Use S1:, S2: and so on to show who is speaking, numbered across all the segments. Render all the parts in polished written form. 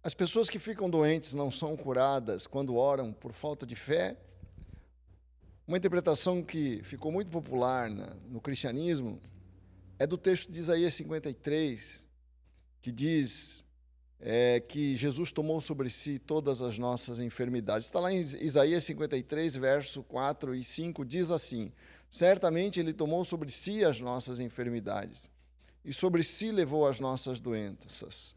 S1: As pessoas que ficam doentes não são curadas quando oram por falta de fé. Uma interpretação que ficou muito popular no cristianismo é do texto de Isaías 53, que diz que Jesus tomou sobre si todas as nossas enfermidades. Está lá em Isaías 53, verso 4 e 5, diz assim: certamente ele tomou sobre si as nossas enfermidades e sobre si levou as nossas doenças.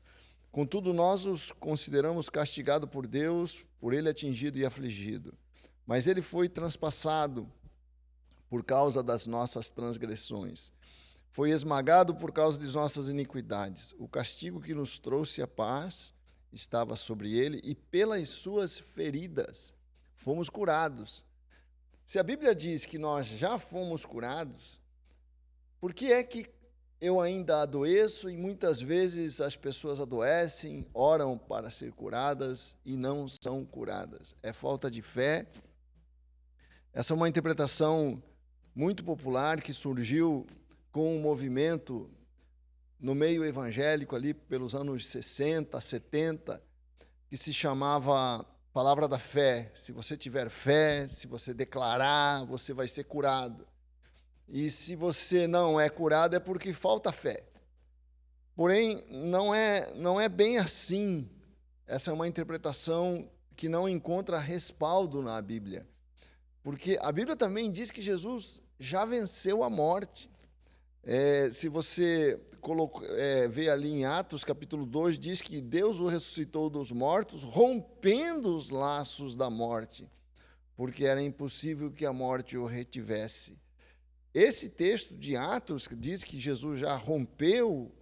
S1: Contudo, nós os consideramos castigado por Deus, por ele atingido e afligido. Mas ele foi transpassado por causa das nossas transgressões. Foi esmagado por causa de nossas iniquidades. O castigo que nos trouxe a paz estava sobre ele, e pelas suas feridas fomos curados. Se a Bíblia diz que nós já fomos curados, por que é que eu ainda adoeço e muitas vezes as pessoas adoecem, oram para ser curadas e não são curadas? É falta de fé. Essa é uma interpretação muito popular que surgiu com um movimento no meio evangélico ali pelos anos 60, 70, que se chamava Palavra da Fé. Se você tiver fé, se você declarar, você vai ser curado. E se você não é curado é porque falta fé. Porém, não é bem assim. Essa é uma interpretação que não encontra respaldo na Bíblia. Porque a Bíblia também diz que Jesus já venceu a morte. Se você vê ali em Atos capítulo 2, diz que Deus o ressuscitou dos mortos, rompendo os laços da morte, porque era impossível que a morte o retivesse. Esse texto de Atos diz que Jesus já rompeu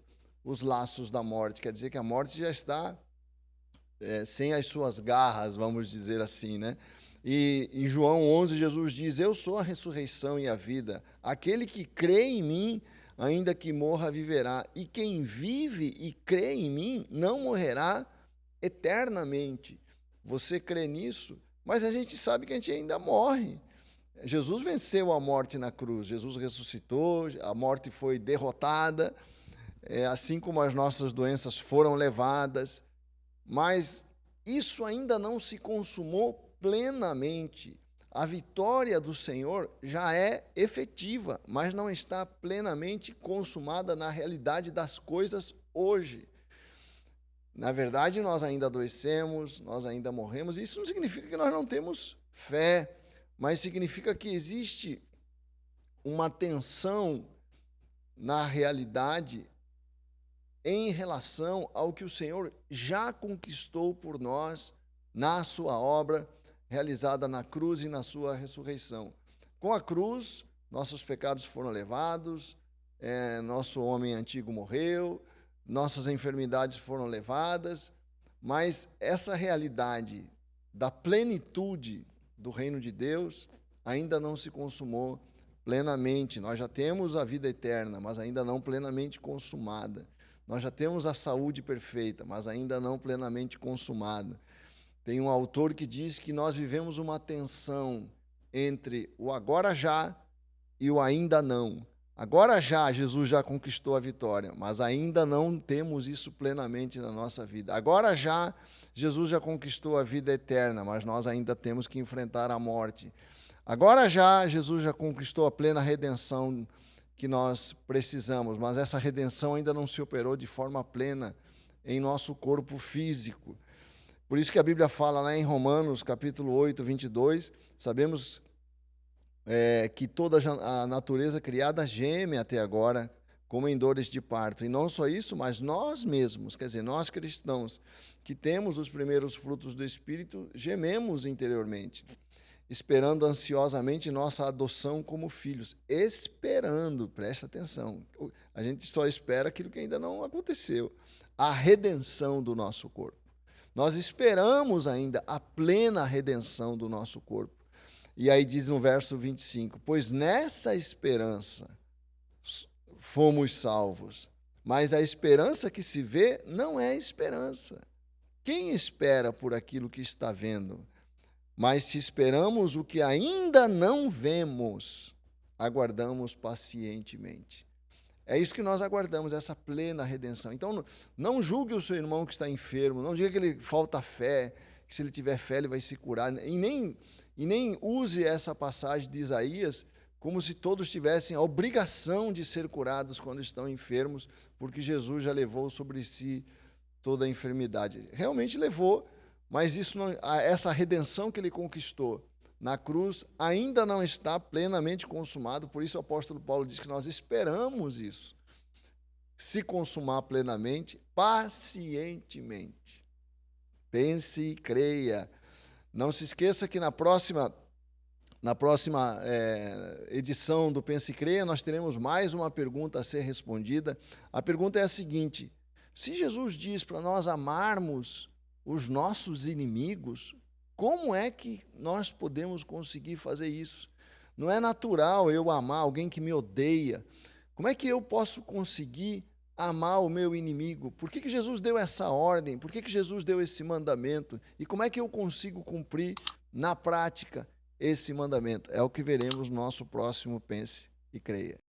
S1: os laços da morte, quer dizer que a morte já está sem as suas garras, vamos dizer assim, né? E em João 11, Jesus diz: eu sou a ressurreição e a vida. Aquele que crê em mim, ainda que morra, viverá. E quem vive e crê em mim, não morrerá eternamente. Você crê nisso? Mas a gente sabe que a gente ainda morre. Jesus venceu a morte na cruz. Jesus ressuscitou, a morte foi derrotada, assim como as nossas doenças foram levadas. Mas isso ainda não se consumou plenamente. A vitória do Senhor já é efetiva, mas não está plenamente consumada na realidade das coisas hoje. Na verdade, nós ainda adoecemos, nós ainda morremos. Isso não significa que nós não temos fé, mas significa que existe uma tensão na realidade em relação ao que o Senhor já conquistou por nós na sua obra realizada na cruz e na sua ressurreição. Com a cruz, nossos pecados foram levados, nosso homem antigo morreu, nossas enfermidades foram levadas, mas essa realidade da plenitude do reino de Deus ainda não se consumou plenamente. Nós já temos a vida eterna, mas ainda não plenamente consumada. Nós já temos a saúde perfeita, mas ainda não plenamente consumada. Tem um autor que diz que nós vivemos uma tensão entre o agora já e o ainda não. Agora já, Jesus já conquistou a vitória, mas ainda não temos isso plenamente na nossa vida. Agora já, Jesus já conquistou a vida eterna, mas nós ainda temos que enfrentar a morte. Agora já, Jesus já conquistou a plena redenção que nós precisamos, mas essa redenção ainda não se operou de forma plena em nosso corpo físico. Por isso que a Bíblia fala lá em Romanos, capítulo 8, 22, sabemos que toda a natureza criada geme até agora, como em dores de parto. E não só isso, mas nós mesmos, quer dizer, nós cristãos, que temos os primeiros frutos do Espírito, gememos interiormente, esperando ansiosamente nossa adoção como filhos. Esperando, presta atenção, a gente só espera aquilo que ainda não aconteceu, a redenção do nosso corpo. Nós esperamos ainda a plena redenção do nosso corpo. E aí diz no verso 25, pois nessa esperança fomos salvos, mas a esperança que se vê não é esperança. Quem espera por aquilo que está vendo? Mas se esperamos o que ainda não vemos, aguardamos pacientemente. É isso que nós aguardamos, essa plena redenção. Então, não julgue o seu irmão que está enfermo, não diga que ele falta fé, que se ele tiver fé ele vai se curar, e nem use essa passagem de Isaías como se todos tivessem a obrigação de ser curados quando estão enfermos, porque Jesus já levou sobre si toda a enfermidade. Realmente levou, mas essa redenção que ele conquistou na cruz ainda não está plenamente consumado, por isso o apóstolo Paulo diz que nós esperamos isso se consumar plenamente, pacientemente. Pense e creia. Não se esqueça que na próxima edição do Pense e Creia, nós teremos mais uma pergunta a ser respondida. A pergunta é a seguinte: se Jesus diz para nós amarmos os nossos inimigos, como é que nós podemos conseguir fazer isso? Não é natural eu amar alguém que me odeia. Como é que eu posso conseguir amar o meu inimigo? Por que Jesus deu essa ordem? Por que Jesus deu esse mandamento? E como é que eu consigo cumprir na prática esse mandamento? É o que veremos no nosso próximo Pense e Creia.